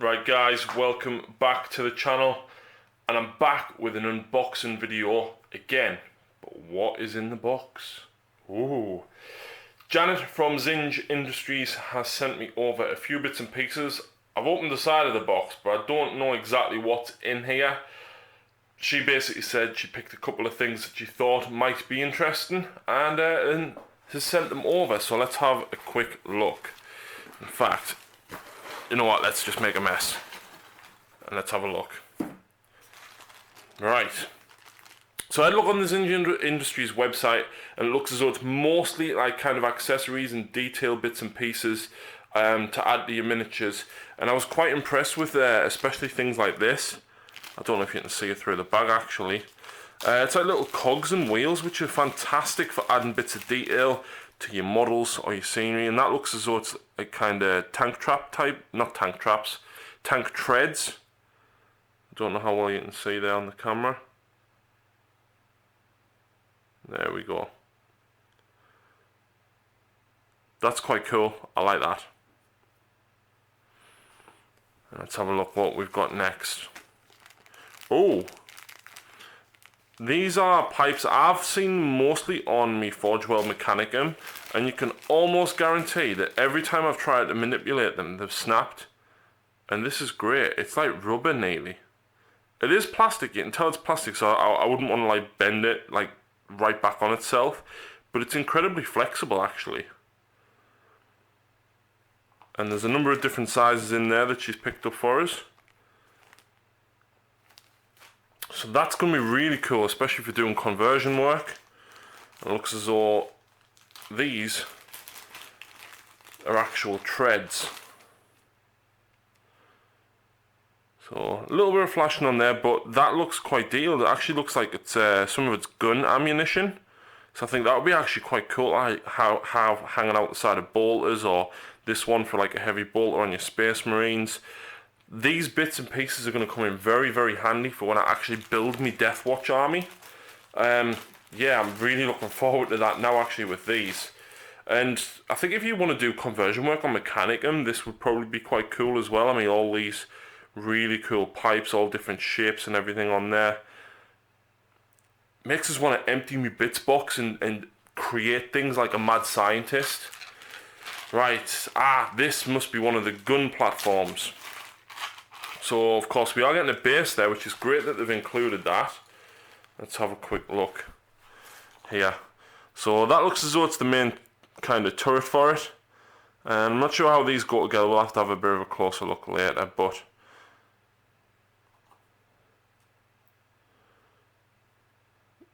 Right guys, welcome back to the channel, and I'm back with an unboxing video again. But what is in the box? Ooh. Janet from Zinge Industries has sent me over a few bits and pieces. I've opened the side of the box, but I don't know exactly what's in here. She basically said she picked a couple of things that she thought might be interesting and has sent them over, so let's have a quick look. In fact, you know what, let's just make a mess and let's have a look. Right, so I look on the Zinge Industries website and it looks as though it's mostly like kind of accessories and detailed bits and pieces to add to your miniatures, and I was quite impressed with especially things like this. I don't know if you can see it through the bag actually. It's like little cogs and wheels, which are fantastic for adding bits of detail to your models or your scenery, and that looks as though it's a kind of tank trap type, not tank traps, tank treads. Don't know how well you can see there on the camera. There we go. That's quite cool, I like that. Let's have a look what we've got next. Oh, these are pipes I've seen mostly on me Forge World Mechanicum, and you can almost guarantee that every time I've tried to manipulate them, they've snapped. And this is great. It's like rubber nearly. It is plastic, you can tell it's plastic, so I wouldn't want to like bend it like right back on itself, but it's incredibly flexible actually. And there's a number of different sizes in there that she's picked up for us. So that's going to be really cool, especially if you're doing conversion work. It looks as though these are actual treads. So a little bit of flashing on there, but that looks quite detailed. It actually looks like it's some of it's gun ammunition. So I think that would be actually quite cool. How hanging out the side of bolters, or this one for like a heavy bolter on your Space Marines. These bits and pieces are going to come in very, very handy for when I actually build my Death Watch army. Yeah, I'm really looking forward to that now actually with these. And I think if you want to do conversion work on Mechanicum, this would probably be quite cool as well. I mean, all these really cool pipes, all different shapes and everything on there. Makes us want to empty my bits box and create things like a mad scientist. Right, this must be one of the gun platforms. So of course we are getting a base there, which is great that they've included that. Let's have a quick look here. So that looks as though it's the main kind of turret for it. And I'm not sure how these go together, we'll have to have a bit of a closer look later, but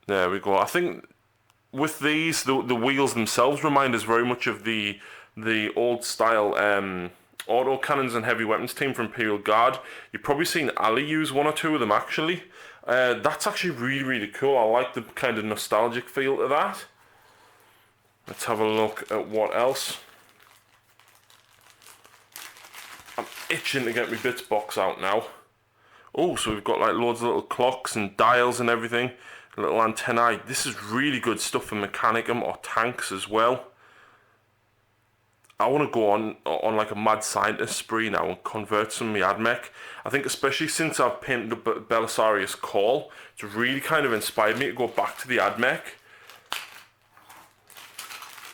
there we go. I think with these, the wheels themselves remind us very much of the old style auto cannons and heavy weapons team from Imperial Guard. You've probably seen Ali use one or two of them actually. That's actually really, really cool. I like the kind of nostalgic feel to that. Let's have a look at what else. I'm itching to get my bits box out now. Oh, so we've got like loads of little clocks and dials and everything. Little antennae. This is really good stuff for Mechanicum or tanks as well. I want to go on like a mad scientist spree now and convert some of my AdMech. I think especially since I've painted up Belisarius Call, it's really kind of inspired me to go back to the AdMech.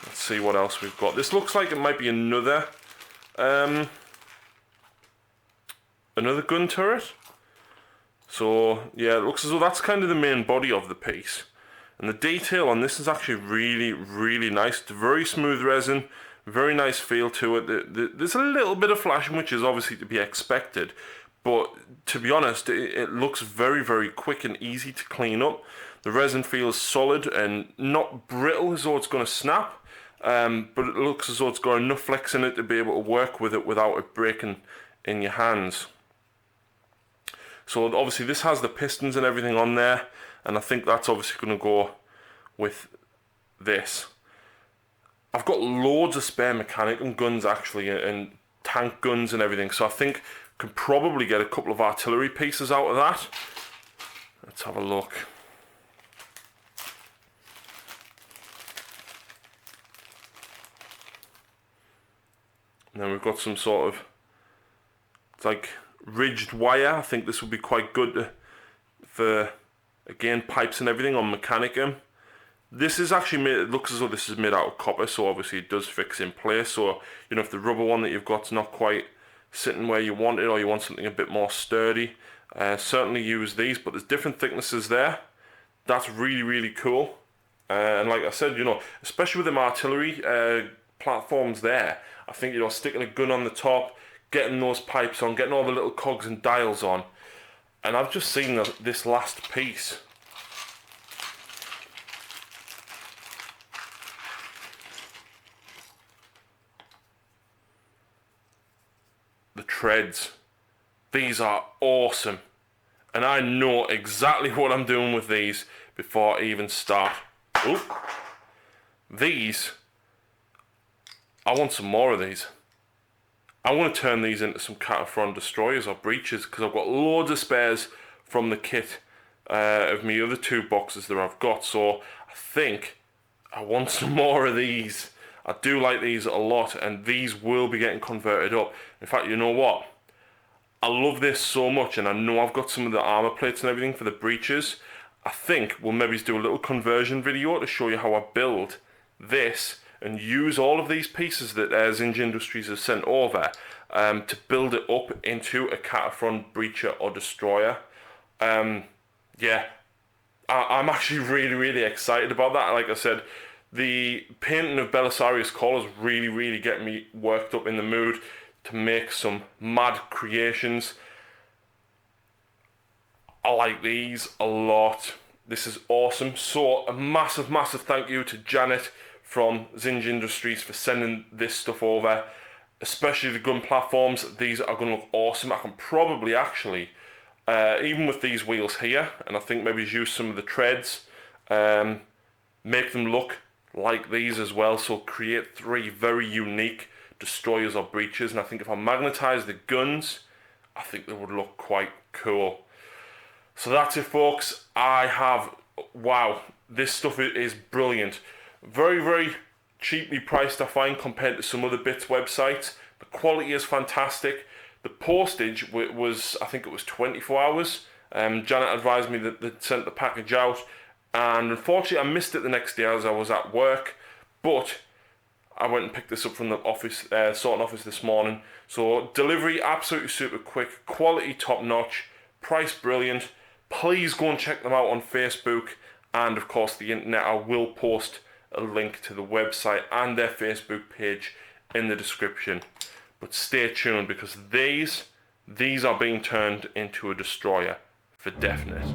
Let's see what else we've got. This looks like it might be another gun turret. So yeah, it looks as though that's kind of the main body of the piece. And the detail on this is actually really, really nice. It's very smooth resin. Very nice feel to it. There's a little bit of flashing, which is obviously to be expected, but to be honest, it looks very, very quick and easy to clean up. The resin feels solid and not brittle as though it's going to snap, but it looks as though it's got enough flex in it to be able to work with it without it breaking in your hands. So obviously this has the pistons and everything on there, and I think that's obviously going to go with this. I've got loads of spare Mechanicum guns actually, and tank guns and everything, so I think I can probably get a couple of artillery pieces out of that. Let's have a look. And then we've got some sort of, it's like ridged wire. I think this would be quite good for, again, pipes and everything on Mechanicum. This is actually made, it looks as though this is made out of copper, so obviously it does fix in place. So, you know, if the rubber one that you've got's not quite sitting where you want it, or you want something a bit more sturdy, certainly use these. But there's different thicknesses there. That's really, really cool. And like I said, you know, especially with them artillery platforms there, I think, you know, sticking a gun on the top, getting those pipes on, getting all the little cogs and dials on. And I've just seen this last piece. The treads. These are awesome. And I know exactly what I'm doing with these before I even start. Oop. These, I want some more of these. I want to turn these into some Cataphrone destroyers or breaches, because I've got loads of spares from the kit of my other 2 boxes that I've got. So I think I want some more of these. I do like these a lot, and these will be getting converted up. In fact, you know what? I love this so much, and I know I've got some of the armor plates and everything for the breaches. I think we'll maybe do a little conversion video to show you how I build this and use all of these pieces that Zinge Industries has sent over to build it up into a Cataphrone breacher or destroyer. Yeah, I'm actually really, really excited about that. Like I said, the painting of Belisarius Callers really, really get me worked up in the mood to make some mad creations. I like these a lot. This is awesome. So a massive, massive thank you to Janet from Zinge Industries for sending this stuff over, especially the gun platforms. These are going to look awesome. I can probably actually, even with these wheels here, and I think maybe use some of the treads, make them look like these as well. So create 3 very unique destroyers or breaches. And I think if I magnetize the guns, I think they would look quite cool. So that's it, folks. Wow, this stuff is brilliant. Very, very cheaply priced, I find, compared to some other bits websites. The quality is fantastic. The postage was, I think it was 24 hours. Janet advised me that they'd sent the package out, and unfortunately I missed it the next day as I was at work, but I went and picked this up from the office, sorting office this morning. So delivery absolutely super quick, quality top notch, price brilliant. Please go and check them out on Facebook and of course the internet. I will post a link to the website and their Facebook page in the description. But stay tuned, because these are being turned into a destroyer for definite.